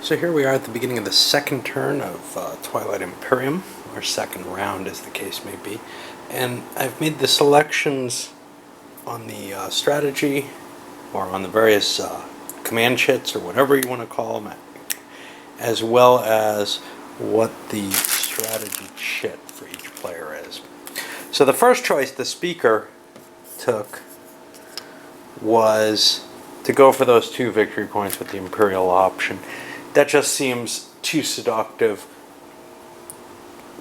So here we are at the beginning of the second turn of Twilight Imperium, or second round as the case may be. And I've made the selections on the strategy, or on the various command chits, or whatever you want to call them, as well as what the strategy chit for each player is. So the first choice the speaker took was to go for those 2 victory points with the Imperial option. That just seems too seductive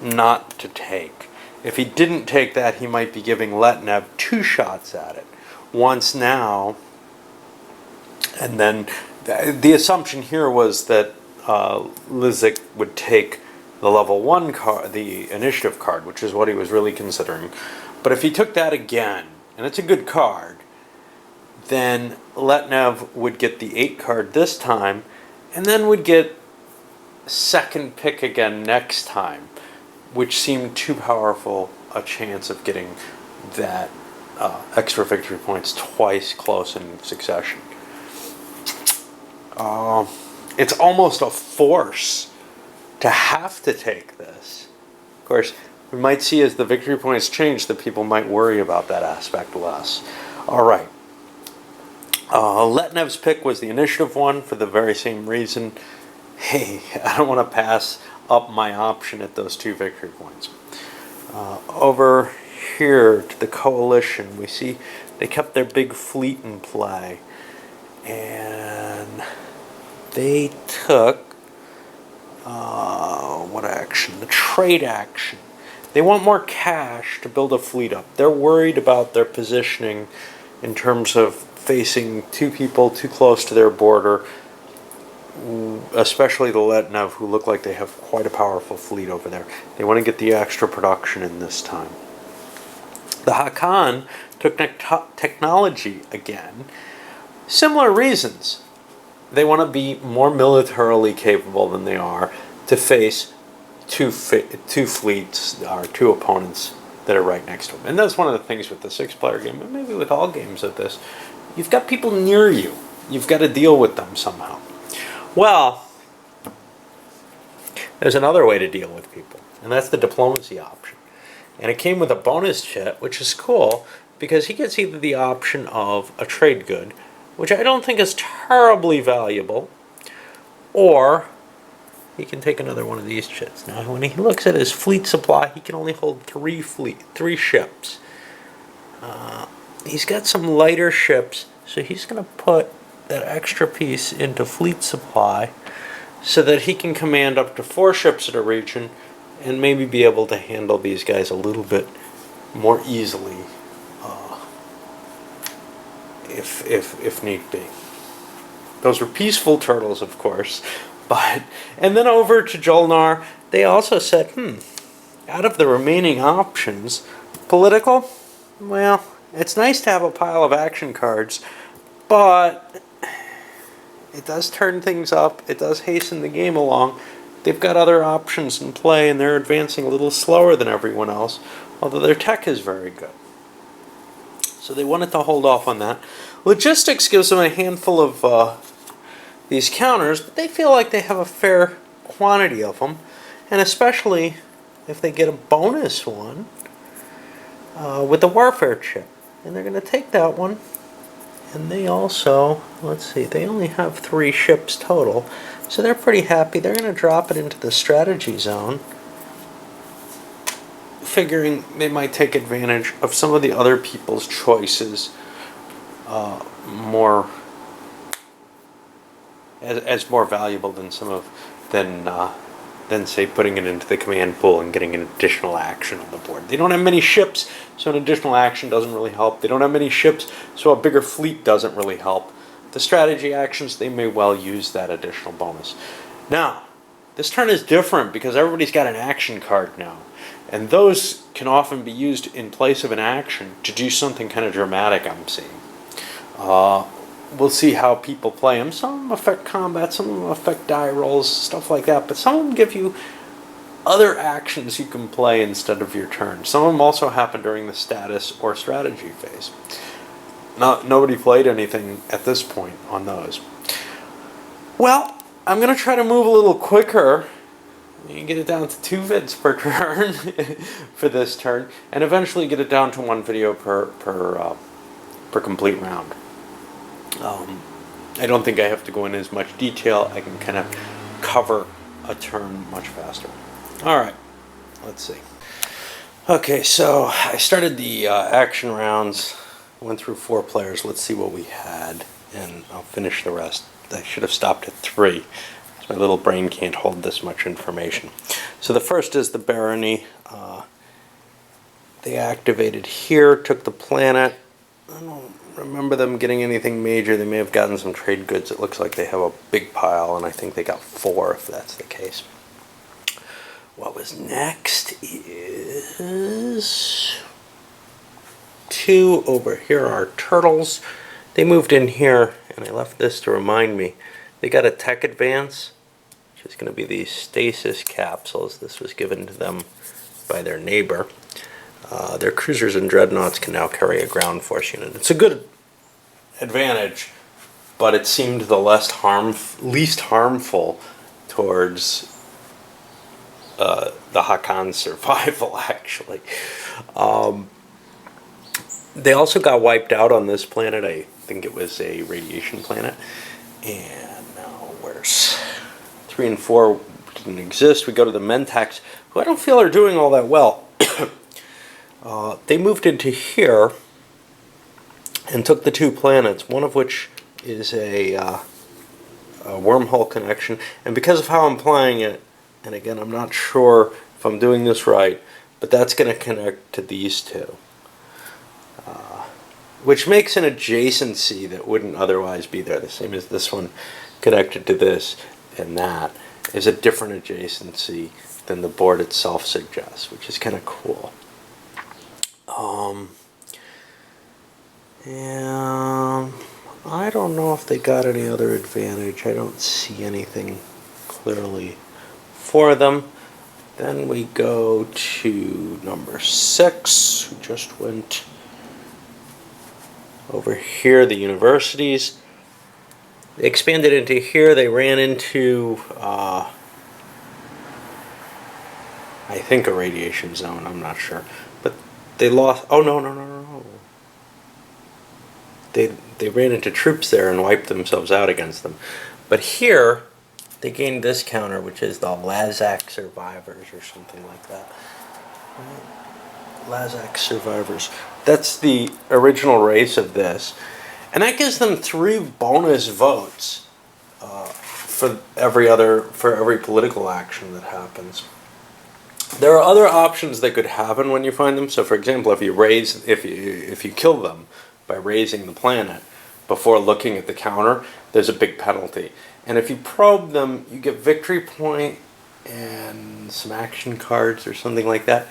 not to take. If he didn't take that, he might be giving Letnev 2 shots at it. Once now, and then the assumption here was that Lizik would take the level 1 card, the initiative card, which is what he was really considering. But if he took that again, and it's a good card, then Letnev would get the 8 card this time, and then would get second pick again next time, which seemed too powerful a chance of getting that extra victory points twice close in succession. It's almost a force to have to take this. Of course, we might see as the victory points change that people might worry about that aspect less. All right. Letnev's pick was the initiative one for the very same reason. Hey, I don't want to pass up my option at those 2 victory points. Over here to the coalition, we see they kept their big fleet in play. And they took, what action? The trade action. They want more cash to build a fleet up. They're worried about their positioning in terms of facing 2 people too close to their border, especially the Letnev, who look like they have quite a powerful fleet over there. They want to get the extra production in this time. The Hakan took technology again. Similar reasons. They want to be more militarily capable than they are to face 2 fleets, or 2 opponents that are right next to them. And that's one of the things with the 6-player game, and maybe with all games of this. You've got people near you. You've got to deal with them somehow. Well, there's another way to deal with people, and that's the diplomacy option. And it came with a bonus chit, which is cool, because he gets either the option of a trade good, which I don't think is terribly valuable, or he can take another one of these chits. Now, when he looks at his fleet supply, he can only hold 3 ships. He's got some lighter ships, so he's going to put that extra piece into fleet supply so that he can command up to 4 ships at a region and maybe be able to handle these guys a little bit more easily if need be. Those were peaceful turtles, of course, and then over to Jolnar, they also said, out of the remaining options, political, well, it's nice to have a pile of action cards, but it does turn things up. It does hasten the game along. They've got other options in play, and they're advancing a little slower than everyone else, although their tech is very good. So they wanted to hold off on that. Logistics gives them a handful of these counters, but they feel like they have a fair quantity of them, and especially if they get a bonus one with the warfare chip. And they're going to take that one. And they also, let's see, they only have 3 ships total. So they're pretty happy. They're going to drop it into the strategy zone, figuring they might take advantage of some of the other people's choices more as more valuable than than say putting it into the command pool and getting an additional action on the board. They don't have many ships, so an additional action doesn't really help. They don't have many ships, so a bigger fleet doesn't really help. The strategy actions, they may well use that additional bonus. Now, this turn is different because everybody's got an action card now, and those can often be used in place of an action to do something kind of dramatic, I'm seeing. We'll see how people play them. Some of them affect combat, some of them affect die rolls, stuff like that, but some of them give you other actions you can play instead of your turn. Some of them also happen during the status or strategy phase. Nobody played anything at this point on those. Well, I'm going to try to move a little quicker. You can get it down to 2 vids per turn for this turn, and eventually get it down to 1 video per complete round. I don't think I have to go into as much detail. I can kind of cover a turn much faster. All right, let's see. Okay, so I started the action rounds, went through 4 players. Let's see what we had, and I'll finish the rest. I should have stopped at 3. My little brain can't hold this much information. So the first is the barony. They activated here, took the planet. I don't remember them getting anything major. They may have gotten some trade goods. It looks like they have a big pile, and I think they got 4 if that's the case. What was next is 2 over here are turtles. They moved in here, and I left this to remind me. They got a tech advance, which is going to be these stasis capsules. This was given to them by their neighbor. Their cruisers and dreadnoughts can now carry a ground force unit. It's a good advantage, but it seemed the least harmful towards the Hakan's survival, actually. They also got wiped out on this planet. I think it was a radiation planet. And now where's 3 and 4 didn't exist. We go to the Mentax, who I don't feel are doing all that well. They moved into here and took the 2 planets, one of which is a wormhole connection. And because of how I'm playing it, and again, I'm not sure if I'm doing this right, but that's going to connect to these 2. Which makes an adjacency that wouldn't otherwise be there. The same as this one connected to this, and that is a different adjacency than the board itself suggests, which is kind of cool. And I don't know if they got any other advantage. I don't see anything clearly for them. Then we go to number 6, who just went over here, the universities. They expanded into here. They ran into, I think, a radiation zone. I'm not sure. But they lost. Oh, no. They ran into troops there and wiped themselves out against them. But here, they gained this counter, which is the Lazak survivors or something like that. Lazak survivors. That's the original race of this. And that gives them 3 bonus votes for every political action that happens. There are other options that could happen when you find them. So, for example, if you kill them by raising the planet before looking at the counter, there's a big penalty. And if you probe them, you get victory point and some action cards or something like that.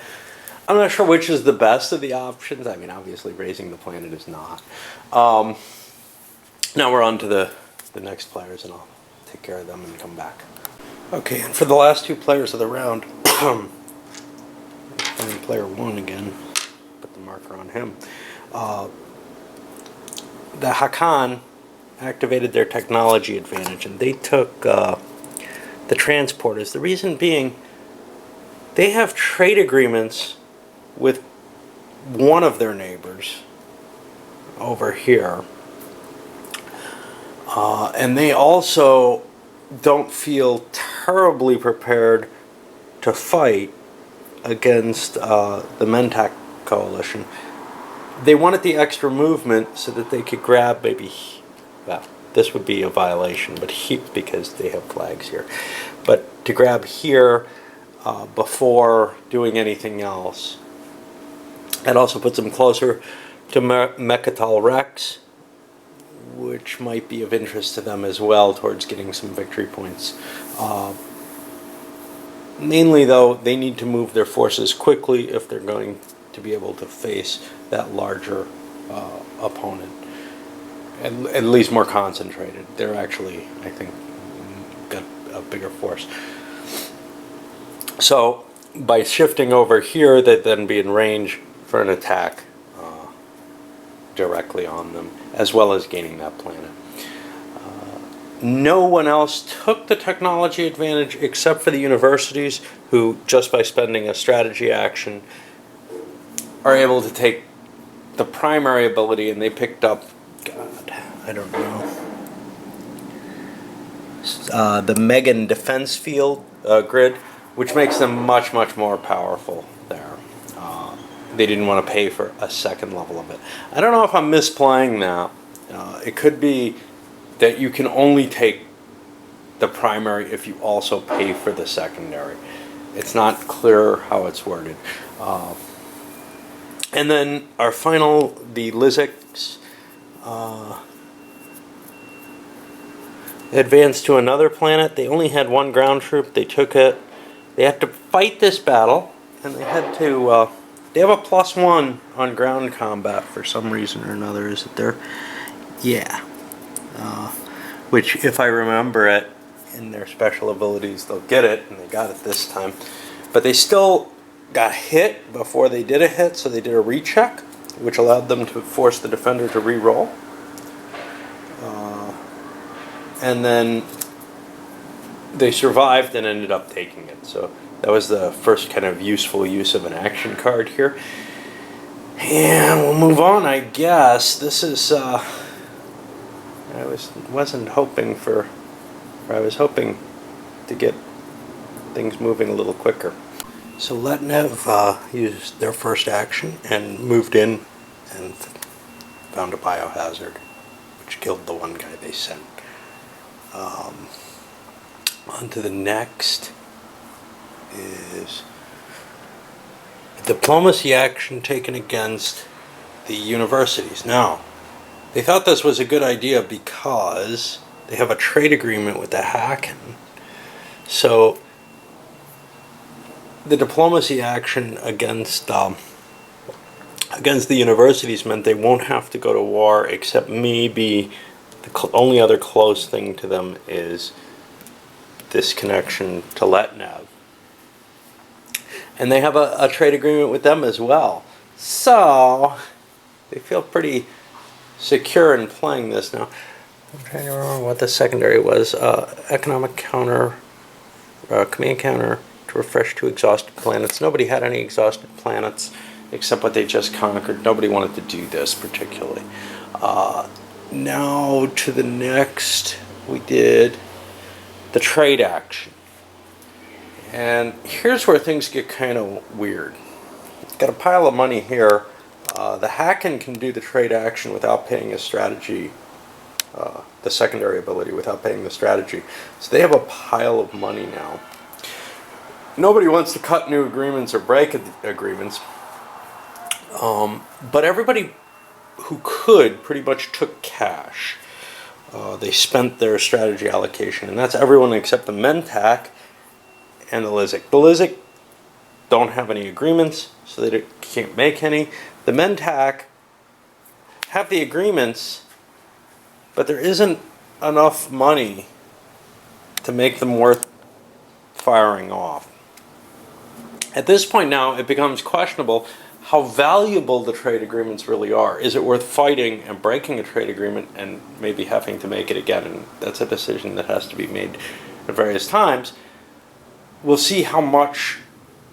I'm not sure which is the best of the options. I mean, obviously, raising the planet is not. Now we're on to the next players, and I'll take care of them and come back. Okay, and for the last 2 players of the round, find player 1 again, put the marker on him. The Hakan activated their technology advantage, and they took the transporters. The reason being, they have trade agreements with one of their neighbors over here. And they also don't feel terribly prepared to fight against the Mentak coalition. They wanted the extra movement so that they could grab maybe, well, this would be a violation, but because they have flags here. But to grab here before doing anything else. It also puts them closer to Mechatol Rex, which might be of interest to them as well towards getting some victory points. Mainly, though, they need to move their forces quickly if they're going to be able to face that larger opponent. At least more concentrated. They're actually, I think, got a bigger force. So, by shifting over here, they'd then be in range for an attack directly on them, as well as gaining that planet. No one else took the technology advantage except for the universities, who, just by spending a strategy action, are able to take the primary ability, and they picked up, God, I don't know, the Megan defense field grid, which makes them much, much more powerful there. They didn't want to pay for a second level of it. I don't know if I'm misplaying that. It could be that you can only take the primary if you also pay for the secondary. It's not clear how it's worded. And then our final, the Lizics, advanced to another planet. They only had one ground troop. They took it. They had to fight this battle, and they had to. They have a +1 on ground combat for some reason or another. Is it there? Yeah. Which, if I remember it, in their special abilities, they'll get it, and they got it this time. But they still got hit before they did a hit, so they did a recheck, which allowed them to force the defender to re-roll. And then they survived and ended up taking it. So that was the first kind of useful use of an action card here. And we'll move on, I guess. This is, I wasn't hoping for, or I was hoping to get things moving a little quicker. So Letnev used their first action and moved in and found a biohazard, which killed the one guy they sent. On to the next is a diplomacy action taken against the universities. Now, they thought this was a good idea because they have a trade agreement with the Hacken. So the diplomacy action against the universities meant they won't have to go to war, except maybe the only other close thing to them is this connection to Letnev. And they have a trade agreement with them as well. So they feel pretty secure in playing this now. I'm trying to remember what the secondary was. Economic counter, command counter to refresh 2 exhausted planets. Nobody had any exhausted planets except what they just conquered. Nobody wanted to do this particularly. Now to the next, we did the trade action. And here's where things get kind of weird. Got a pile of money here. The Hacken can do the trade action without paying a strategy, the secondary ability without paying the strategy. So they have a pile of money now. Nobody wants to cut new agreements or break agreements. But everybody who could pretty much took cash. They spent their strategy allocation, and that's everyone except the Mentak and the Lizic. The Lizic don't have any agreements, so they can't make any. The Mentak have the agreements, but there isn't enough money to make them worth firing off. At this point now, it becomes questionable how valuable the trade agreements really are. Is it worth fighting and breaking a trade agreement and maybe having to make it again? And that's a decision that has to be made at various times. We'll see how much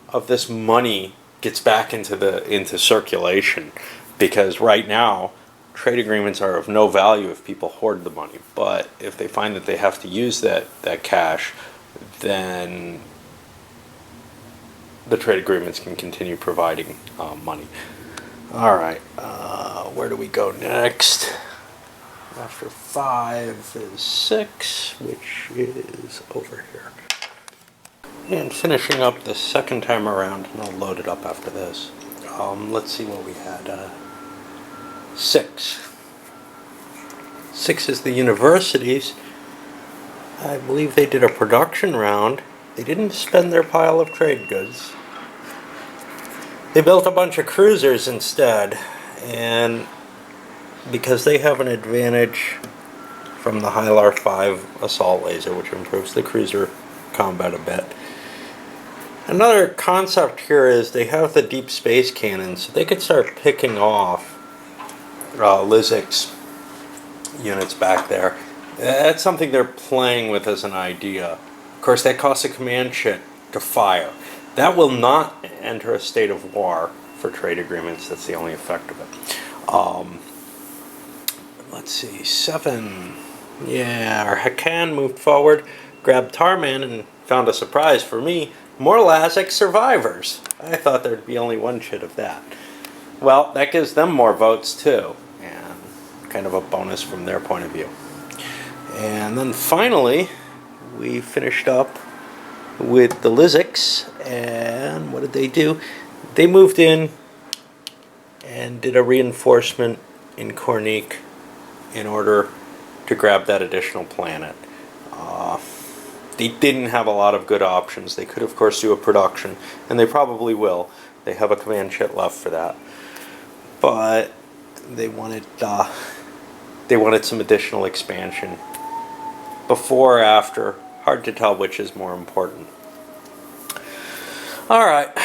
of this money gets back into circulation, because right now trade agreements are of no value if people hoard the money. But if they find that they have to use that cash, then the trade agreements can continue providing money. All right, where do we go next? After 5 is 6, which is over here. And finishing up the second time around, and I'll load it up after this. Let's see what we had. 6. 6 is the universities. I believe they did a production round. They didn't spend their pile of trade goods. They built a bunch of cruisers instead, and because they have an advantage from the Hylar 5 assault laser, which improves the cruiser combat a bit. Another concept here is they have the deep space cannons, so they could start picking off Lizic's units back there That's something they're playing with as an idea. Of course, that costs a command chit to fire. That will not enter a state of war for trade agreements. That's the only effect of it. Let's see, 7. Yeah, our Hakan moved forward, grabbed Tarman, and found a surprise for me. More Lazic survivors. I thought there'd be only one chit of that. Well, that gives them more votes too, and kind of a bonus from their point of view. And then finally, we finished up with the Lizics, and what did they do? They moved in and did a reinforcement in Kornik in order to grab that additional planet. They didn't have a lot of good options. They could, of course, do a production, and they probably will. They have a command chit left for that. But they wanted some additional expansion. Before or after, hard to tell which is more important. Alright,